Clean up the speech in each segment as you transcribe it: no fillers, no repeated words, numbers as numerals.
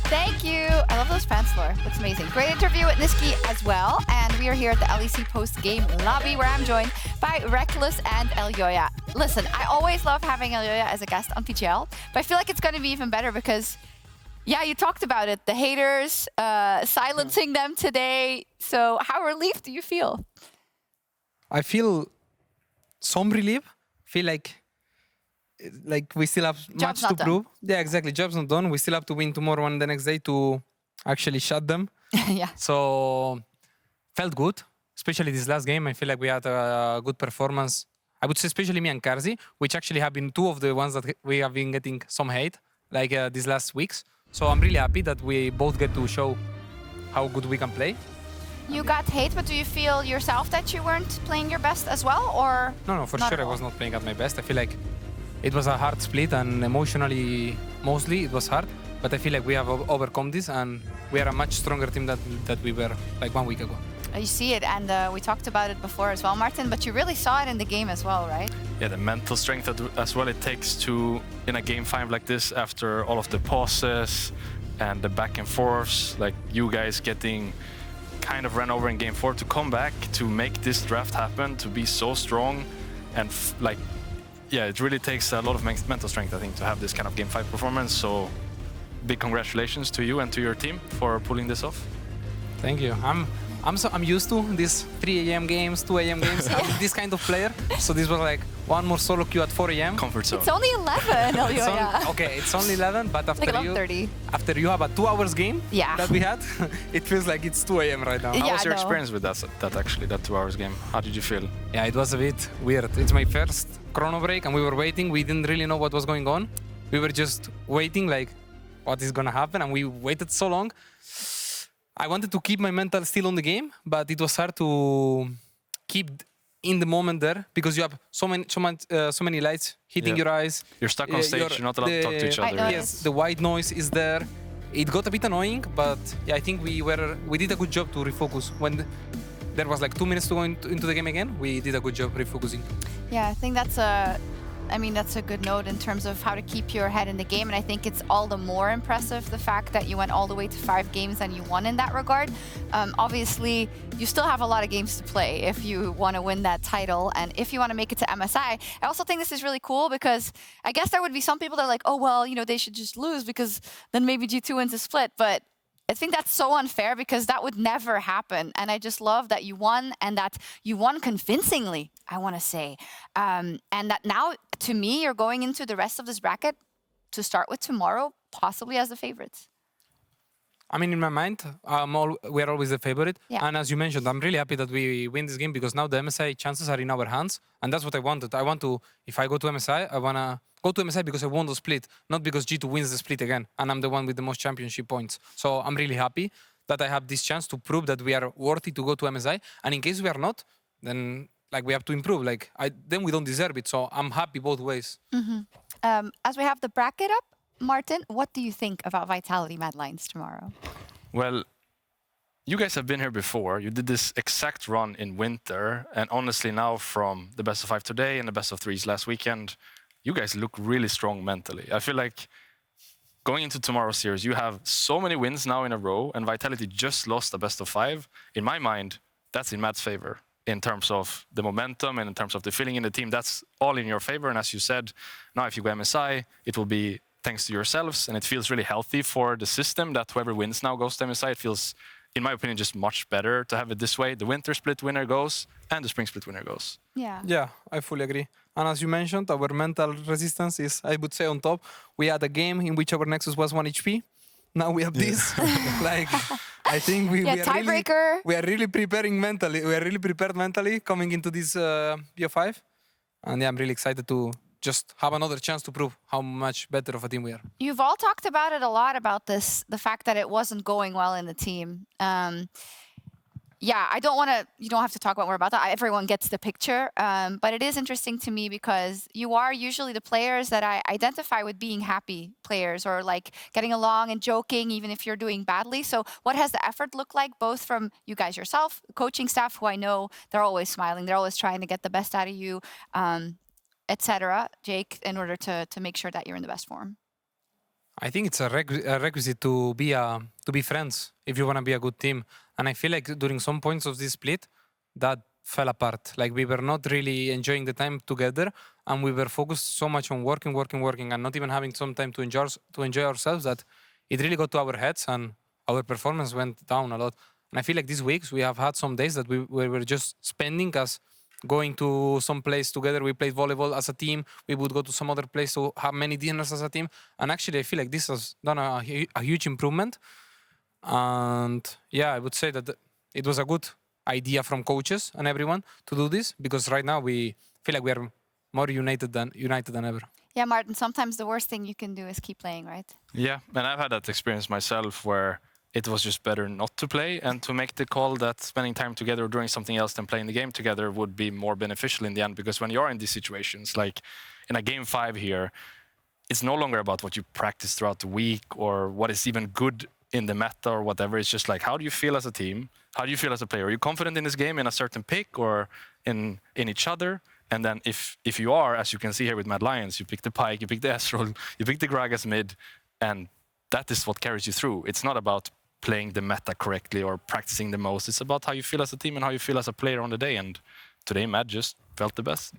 Thank you. I love those pants, Laura. Looks amazing. Great interview with Niski as well. And we are here at the LEC post-game lobby where I'm joined by Rekkles and Elyoya. Listen, I always love having Elyoya as a guest on PGL, but I feel like it's going to be even better because, yeah, you talked about it. The haters, silencing them today. So how relieved do you feel? I feel some relief. Feel like we still have much to prove. Yeah, exactly. Job's not done. We still have to win tomorrow and the next day to actually shut them. Yeah. So felt good, especially this last game. I feel like we had a good performance. I would say especially me and Karzi, which actually have been two of the ones that we have been getting some hate like these last weeks. So I'm really happy that we both get to show how good we can play. You got hate, but do you feel yourself that you weren't playing your best as well, or? No, for sure I was not playing at my best. I feel like it was a hard split and emotionally, mostly, it was hard. But I feel like we have overcome this and we are a much stronger team that we were like 1 week ago. You see it, and we talked about it before as well, Martin, but you really saw it in the game as well, right? Yeah, the mental strength as well it takes to, in a game 5 like this, after all of the pauses and the back and forths, like you guys getting kind of ran over in game 4, to come back, to make this draft happen, to be so strong and yeah, it really takes a lot of mental strength, I think, to have this kind of game 5 performance. So big congratulations to you and to your team for pulling this off. Thank you. I'm used to these 3 a.m. games, 2 a.m. games. I'm this kind of player. So this was like one more solo queue at 4 a.m. Comfort zone. It's only 11, Elyoya. Okay, it's only 11, but after like after you have a 2 hours game that we had, it feels like it's 2 a.m. right now. How was your experience with that 2 hours game? How did you feel? Yeah, it was a bit weird. It's my first chrono break and we were waiting. We didn't really know what was going on. We were just waiting like what is gonna happen, and we waited so long. I wanted to keep my mental still on the game, but it was hard to keep in the moment there because you have so many lights hitting your eyes. You're stuck on stage. You're not allowed to talk to each other. Yes, the white noise is there. It got a bit annoying, but yeah, I think we did a good job to refocus. When there was like 2 minutes to go into the game again, we did a good job refocusing. Yeah, I think that's a good note in terms of how to keep your head in the game, and I think it's all the more impressive the fact that you went all the way to 5 games and you won in that regard. Obviously, you still have a lot of games to play if you want to win that title, and if you want to make it to MSI. I also think this is really cool because I guess there would be some people that are like, oh well, you know, they should just lose because then maybe G2 wins a split, but I think that's so unfair because that would never happen. And I just love that you won and that you won convincingly, I want to say. And that now, to me, you're going into the rest of this bracket to start with tomorrow, possibly as the favorites. I mean, in my mind, we are always the favorite. Yeah. And as you mentioned, I'm really happy that we win this game because now the MSI chances are in our hands. And that's what I wanted. I want to, if I go to MSI, I want to go to MSI because I won the split, not because G2 wins the split again. And I'm the one with the most championship points. So I'm really happy that I have this chance to prove that we are worthy to go to MSI. And in case we are not, then like we have to improve. Like then we don't deserve it. So I'm happy both ways. Mm-hmm. As we have the bracket up, Martin, what do you think about Vitality Mad Lions tomorrow? Well, you guys have been here before. You did this exact run in winter. And honestly, now from the best of 5 today and the best of 3s last weekend, you guys look really strong mentally. I feel like going into tomorrow's series, you have so many wins now in a row, and Vitality just lost the best of 5. In my mind, that's in Mad's favor in terms of the momentum and in terms of the feeling in the team. That's all in your favor. And as you said, now if you go MSI, it will be thanks to yourselves, and it feels really healthy for the system that whoever wins now goes to MSI. It feels, in my opinion, just much better to have it this way. The winter split winner goes, and the spring split winner goes. Yeah, I fully agree. And as you mentioned, our mental resistance is, I would say, on top. We had a game in which our Nexus was 1 HP. Now we have this. Like, I think we are really preparing mentally. We are really prepared mentally coming into this BO5. And yeah, I'm really excited to just have another chance to prove how much better of a team we are. You've all talked about it a lot, about this, the fact that it wasn't going well in the team. Yeah, you don't have to talk about more about that. Everyone gets the picture. But it is interesting to me because you are usually the players that I identify with being happy players or like getting along and joking, even if you're doing badly. So what has the effort looked like, both from you guys yourself, coaching staff, who I know they're always smiling, they're always trying to get the best out of you, etc. Jake, in order to make sure that you're in the best form? I think it's a requisite to be friends if you want to be a good team. And I feel like during some points of this split, that fell apart. Like we were not really enjoying the time together, and we were focused so much on working, and not even having some time to enjoy ourselves that it really got to our heads and our performance went down a lot. And I feel like these weeks we have had some days that we were just spending as going to some place together. We played volleyball as a team. We would go to some other place to have many dinners as a team. And actually, I feel like this has done a huge improvement. And yeah, I would say that it was a good idea from coaches and everyone to do this, because right now we feel like we are more united than ever. Yeah, Martin, sometimes the worst thing you can do is keep playing, right? Yeah, and I've had that experience myself where it was just better not to play and to make the call that spending time together or doing something else than playing the game together would be more beneficial in the end. Because when you are in these situations, like in a game 5 here, it's no longer about what you practice throughout the week or what is even good in the meta or whatever. It's just like, how do you feel as a team? How do you feel as a player? Are you confident in this game in a certain pick or in each other? And then if you are, as you can see here with Mad Lions, you pick the Pike, you pick the S-roll, you pick the Gragas mid, and that is what carries you through. It's not about playing the meta correctly or practicing the most. It's about how you feel as a team and how you feel as a player on the day. And today, Mad just felt the best,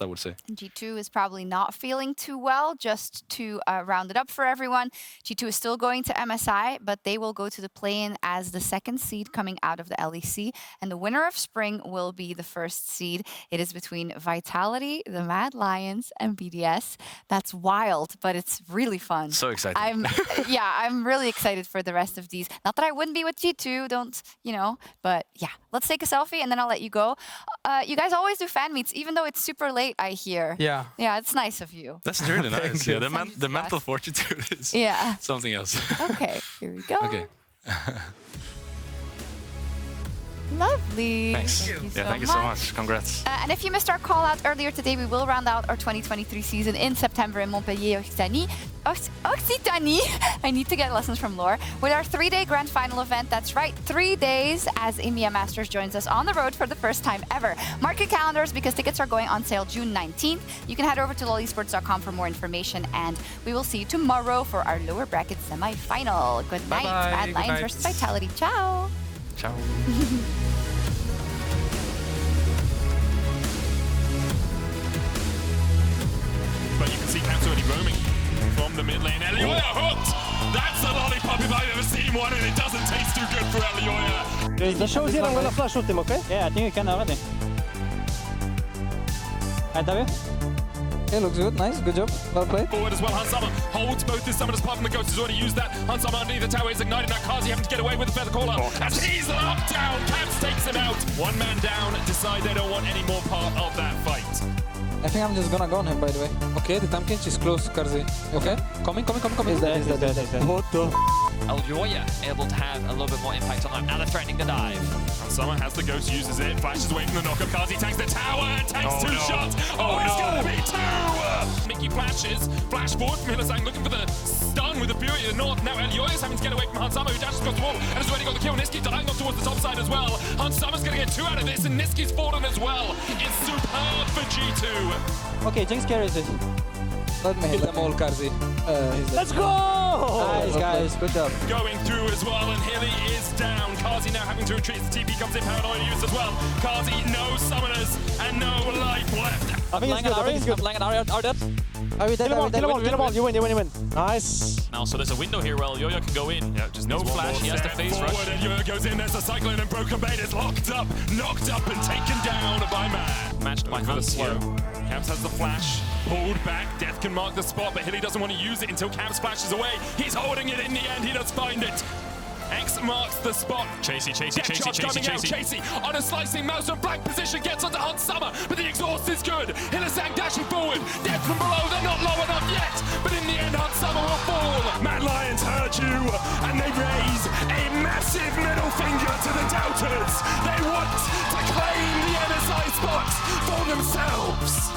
I would say. G2 is probably not feeling too well. Just to round it up for everyone, G2 is still going to MSI, but they will go to the play-in as the 2nd seed coming out of the LEC. And the winner of Spring will be the 1st seed. It is between Vitality, the Mad Lions, and BDS. That's wild, but it's really fun. So exciting. I'm really excited for the rest of these. Not that I wouldn't be with G2, but yeah. Let's take a selfie and then I'll let you go. You guys always do fan meets, even though it's super late, I hear. Yeah. Yeah, it's nice of you. That's really nice. Yeah, the mental fortitude is something else. Okay, here we go. Okay. Lovely. Thanks. Thank you so much. Congrats. And if you missed our call out earlier today, we will round out our 2023 season in September in Montpellier, Occitanie. I need to get lessons from Laure. With our 3-day grand final event. That's right, 3 days as EMEA Masters joins us on the road for the first time ever. Mark your calendars because tickets are going on sale June 19th. You can head over to lolesports.com for more information, and we will see you tomorrow for our lower bracket semi-final. Good night. Mad Lions versus Vitality. Ciao. Ciao. But you can see Caps already roaming from the mid lane. Elyoya hooked! That's the lollipop if I've ever seen one, and it doesn't taste too good for Elyoya. The shows here, I'm gonna flash shoot him, okay? Yeah, I think you can already. Right, W? Okay, looks good. Nice. Good job. Well played. Forward as well. Hansama holds both his summoners apart from the Ghost. Has already used that. Hansama underneath the tower is igniting that. Kazi having to get away with the feather caller. As he's locked down. Caps takes him out. One man down. Decide they don't want any more part of that fight. I think I'm just gonna go on him, by the way. Okay, the Tamkinch is close, Karzi. Okay, coming. He's dead. What the? Elyoya able to have a little bit more impact on that. Anna threatening the dive. Hansama has the Ghost, uses it, flashes away from the knockup. Kazi tanks the tower and takes 2 shots. Oh, it's gonna be 2! Mickey flashes, flash forward from Hillesang, looking for the stun with the Fury in the north. Now Elyoya's having to get away from Hansama, who dashes across the wall and has already got the kill. Niski dying off towards the top side as well. Hansama's gonna get 2 out of this, and Niski's fallen as well. It's superb for G2. Okay, Jinx carries it. Let me hit them all, Karzi. Let's go! Nice, guys. Good job. Going through as well, and Hilly is down. Kazi now having to retreat. The TP comes in, paranoia use as well. Kazi, no summoners and no life left. I think it's good. Lang and Ari are dead. Are we dead? You win. Nice. Now, so there's a window here where Elyoya can go in. Yeah, just no flash. He has to face rush. Elyoya goes in. There's a cyclone, and Broken Bait is locked up, knocked up, and taken down by Mad. Matched by Hanslow. Caps has the flash. Pulled back. Death can mark the spot, but Hilly doesn't want to use it until Caps flashes away. He's holding it in the end. He does find it. X marks the spot. Chasey on a slicing mouse from flank position, gets onto Hansama, but the exhaust is good. Hillesang dashing forward. Death from below. They're not low enough yet, but in the end, Hansama will fall. Mad Lions heard you, and they raise a massive middle finger to the doubters. They want to claim the MSI spot for themselves.